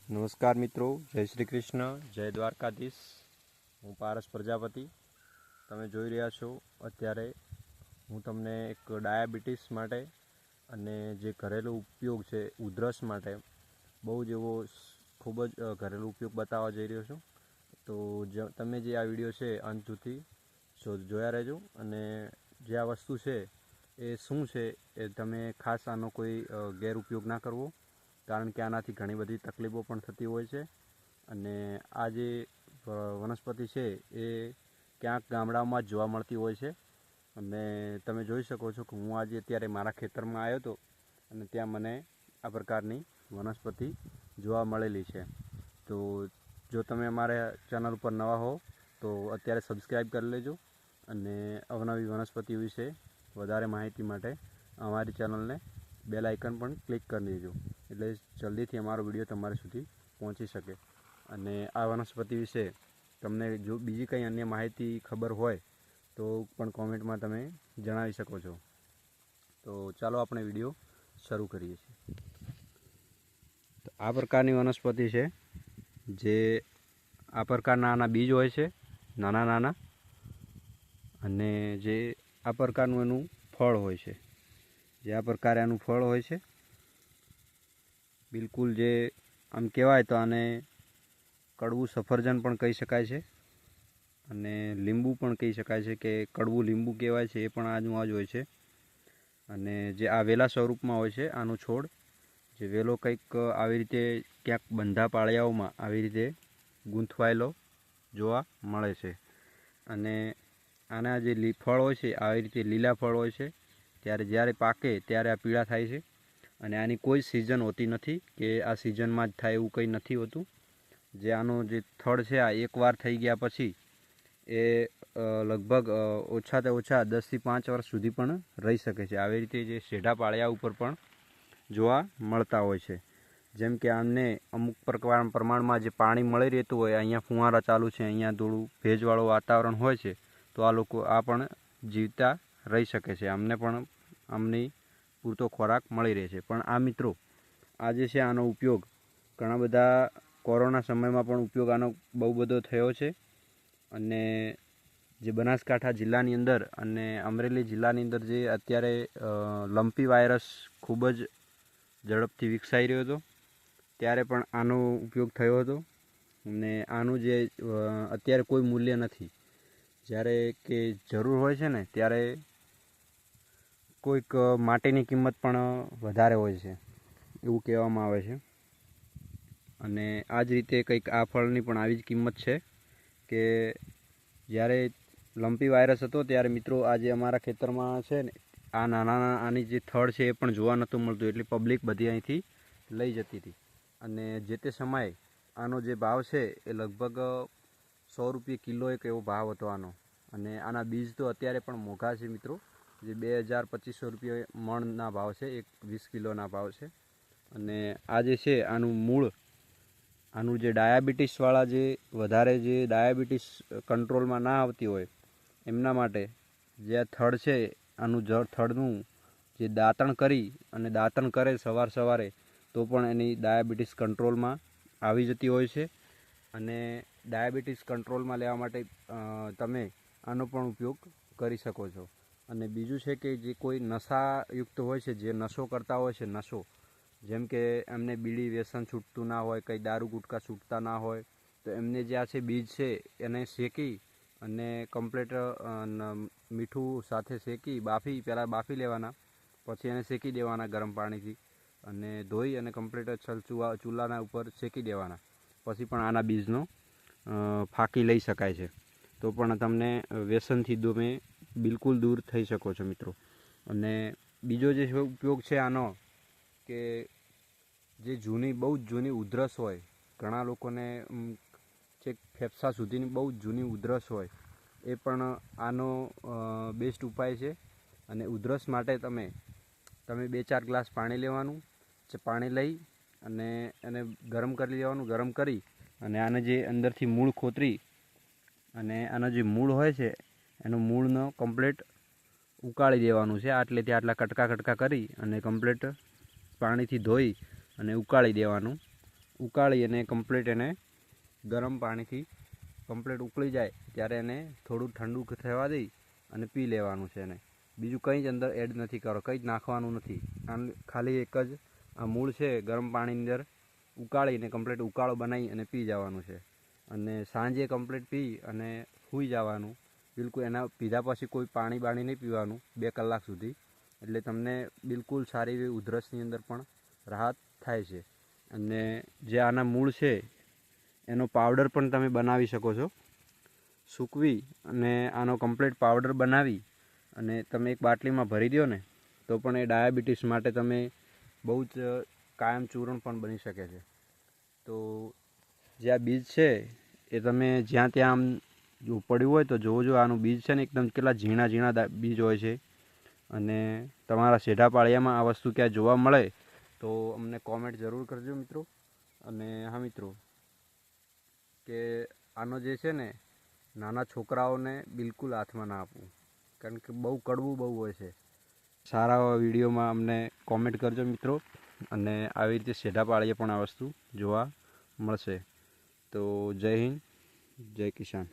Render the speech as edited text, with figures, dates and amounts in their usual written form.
નમસ્કાર મિત્રો, જય શ્રી કૃષ્ણ, જય દ્વારકાધીશ. હું પારસ પ્રજાપતિ. તમે જોઈ રહ્યા છો અત્યારે હું તમને એક ડાયાબિટીસ માટે અને જે ઘરેલું ઉપયોગ છે ઉધરસ માટે બહુ જ એવો ખૂબ જ ઘરેલું ઉપયોગ બતાવવા જઈ રહ્યો છું. તો તમે જે આ વિડીયો છે અંત સુધી જોયા રહેજો અને જે આ વસ્તુ છે એ શું છે એ તમે ખાસ આનો કોઈ ગેરઉપયોગ ના કરવો, કારણ કે આનાથી ઘણી બધી તકલીફો પણ થતી હોય છે. અને આ જે વનસ્પતિ છે એ ક્યાંક ગામડાઓમાં જ જોવા મળતી હોય છે. અને તમે જોઈ શકો છો કે હું આજે અત્યારે મારા ખેતરમાં આવ્યો હતો અને ત્યાં મને આ પ્રકારની વનસ્પતિ જોવા મળેલી છે. તો જો તમે અમારા ચેનલ ઉપર નવા હો તો અત્યારે સબસ્ક્રાઈબ કરી લેજો અને અવનવી વનસ્પતિ વિશે વધારે માહિતી માટે અમારી ચેનલને બેલ આઇકન પણ ક્લિક કરી દેજો, એટલે જલ્દીથી અમારો વિડીયો તમારા સુધી પહોંચી શકે. અને આ વનસ્પતિ વિશે તમને જો બીજી કંઈ અન્ય માહિતી ખબર હોય તો પણ કોમેન્ટમાં તમે જણાવી શકો છો. તો ચાલો આપણે વિડીયો શરૂ કરીએ છીએ. તો આ પ્રકારની વનસ્પતિ છે, જે આ પ્રકારના આના બીજ હોય છે નાના નાના, અને જે આ પ્રકારનું એનું ફળ હોય છે. જે આ પ્રકારે આનું ફળ હોય છે, બિલકુલ જે આમ કહેવાય તો આને કડવું સફરજન પણ કહી શકાય છે અને લીંબુ પણ કહી શકાય છે, કે કડવું લીંબુ કહેવાય છે, એ પણ આજુ જ હોય છે. અને જે આ વેલા સ્વરૂપમાં હોય છે આનું છોડ, જે વેલો કંઈક આવી રીતે ક્યાંક બંધા પાળિયાઓમાં આવી રીતે ગૂંથવાયેલો જોવા મળે છે. અને આના જે ફળ હોય છે આવી રીતે લીલા ફળ હોય છે, જ્યારે પાકે ત્યારે આ પીળા થાય છે. અને આની કોઈ સિઝન હોતી નથી કે આ સિઝનમાં જ થાય એવું કંઈ નથી હોતું. જે આનું જે થડ છે આ એકવાર થઈ ગયા પછી એ લગભગ ઓછાથી ઓછા 10 થી 5 વર્ષ સુધી પણ રહી શકે છે. આવી રીતે જે શેઢા પાળિયા ઉપર પણ જોવા મળતા હોય છે. જેમ કે આમને અમુક પ્રમાણમાં જે પાણી મળી રહેતું હોય, અહીંયા ફુવારા ચાલુ છે, અહીંયા થોડું ભેજવાળું વાતાવરણ હોય છે, તો આ લોકો આ પણ જીવતા રહી શકે છે. આમને પણ આમની પૂરતો ખોરાક મળી રહે છે. પણ આ મિત્રો આ જે છે આનો ઉપયોગ ઘણા બધા કોરોના સમયમાં પણ ઉપયોગ આનો બહુ બધો થયો છે. અને જે બનાસકાંઠા જિલ્લાની અંદર અને અમરેલી જિલ્લાની અંદર જે અત્યારે લંપી વાયરસ ખૂબ જ ઝડપથી વિકસાઈ રહ્યો હતો, ત્યારે પણ આનો ઉપયોગ થયો હતો. અને આનું જે અત્યારે કોઈ મૂલ્ય નથી. જ્યારે કે જરૂર હોય છે ને ત્યારે કોઈક માટેની કિંમત પણ વધારે હોય છે એવું કહેવામાં આવે છે. અને આ જ રીતે કંઈક આ ફળની પણ આવી જ કિંમત છે, કે જ્યારે લંપી વાયરસ હતો ત્યારે મિત્રો આજે અમારા ખેતરમાં છે ને આ નાના આની જે થડ છે એ પણ જોવા નહોતું મળતું, એટલે પબ્લિક બધી અહીંથી લઈ જતી હતી. અને જે તે સમયે આનો જે ભાવ છે એ લગભગ 100 રૂપિયા કિલો એક એવો ભાવ હતો આનો. અને આના બીજ તો અત્યારે પણ મોંઘા છે મિત્રો, જે 2000-2500 રૂપિયા મણના ભાવ છે, 20 કિલોના ભાવ છે. અને આ જે છે આનું જે ડાયાબિટીસવાળા જે વધારે જે ડાયાબિટીસ કંટ્રોલમાં ના આવતી હોય એમના માટે જે આ થડ છે આનું થડનું જે દાંતણ કરી અને દાંતણ કરે સવારે તો પણ એની ડાયાબિટીસ કંટ્રોલમાં આવી જતી હોય છે. અને ડાયાબિટીસ કંટ્રોલમાં લેવા માટે તમે આનો પણ ઉપયોગ કરી શકો છો. અને બીજું છે કે જે કોઈ નશાયુક્ત હોય છે, જે નશો કરતા હોય છે, નશો જેમ કે એમને બીડી વ્યસન છૂટતું ના હોય, કંઈ દારૂ ગુટકા છૂટતા ના હોય, તો એમને જે આ છે બીજ છે એને શેકી અને કમ્પ્લીટ મીઠું સાથે શેકી પહેલાં બાફી લેવાના, પછી એને શેકી દેવાના ગરમ પાણીથી અને ધોઈ અને કમ્પ્લીટ ચૂલાના ઉપર શેકી દેવાના. પછી પણ આના બીજનો ફાંકી લઈ શકાય છે. તો પણ તમને વ્યસનથી તમે બિલકુલ દૂર થઈ શકો છો મિત્રો. અને બીજો જે ઉપયોગ છે આનો, કે જે બહુ જ જૂની ઉધરસ હોય, ઘણા લોકોને છેક ફેફસા સુધીની બહુ જ જૂની ઉધરસ હોય, એ પણ આનો બેસ્ટ ઉપાય છે. અને ઉધરસ માટે તમે 2-4 ગ્લાસ પાણી લેવાનું, પાણી લઈ અને એને ગરમ કરી લેવાનું. ગરમ કરી અને આને જે અંદરથી મૂળ ખોતરી અને આના જે મૂળ હોય છે એનું મૂળનો કમ્પ્લીટ ઉકાળી દેવાનું છે. આટલેથી આટલા કટકા કરી અને કમ્પ્લીટ પાણીથી ધોઈ અને ઉકાળી દેવાનું. ઉકાળી અને કમ્પ્લીટ એને ગરમ પાણીથી કમ્પ્લીટ ઉકળી જાય ત્યારે એને થોડું ઠંડુ થવા દઈ અને પી લેવાનું છે. એને બીજું કંઈ જ અંદર એડ નથી કરો, કંઈ જ નાખવાનું નથી. ખાલી એક જ આ મૂળ છે ગરમ પાણીની અંદર ઉકાળીને કમ્પ્લીટ ઉકાળો બનાવી અને પી જવાનું છે. અને સાંજે કમ્પ્લીટ પી અને સૂઈ જવાનું. બિલકુલ એના પીધા પછી કોઈ પાણી બાણી નહીં પીવાનું 2 કલાક સુધી. એટલે તમને બિલકુલ સારી એવી ઉધરસની અંદર પણ રાહત થાય છે. અને જે આના મૂળ છે એનો પાવડર પણ તમે બનાવી શકો છો. સૂકવી અને આનો કમ્પ્લીટ પાવડર બનાવી અને તમે એક બાટલીમાં ભરી દો ને તો પણ એ ડાયાબિટીસ માટે તમે બહુ જ કાયમ ચૂર્ણ પણ બની શકે છે. તો જે આ બીજ છે એ તમે જ્યાં ત્યાં આમ જો પડ્યું હોય તો જોજો. આનું બીજ છે ને એકદમ કેટલા ઝીણા ઝીણા બીજ હોય છે. અને તમારા શેઢા પાળિયામાં આ વસ્તુ ક્યાં જોવા મળે તો અમને કોમેન્ટ જરૂર કરજો મિત્રો. અને હા મિત્રો, કે આનો જે છે ને નાના છોકરાઓને બિલકુલ હાથમાં ના આપવું, કારણ કે બહુ કડવું બહુ હોય છે. સારા વિડીયોમાં અમને કોમેન્ટ કરજો મિત્રો. અને આવી રીતે શેઢા પાળીએ પણ આ વસ્તુ જોવા મળશે. તો જય હિન્દ, જય કિસાન.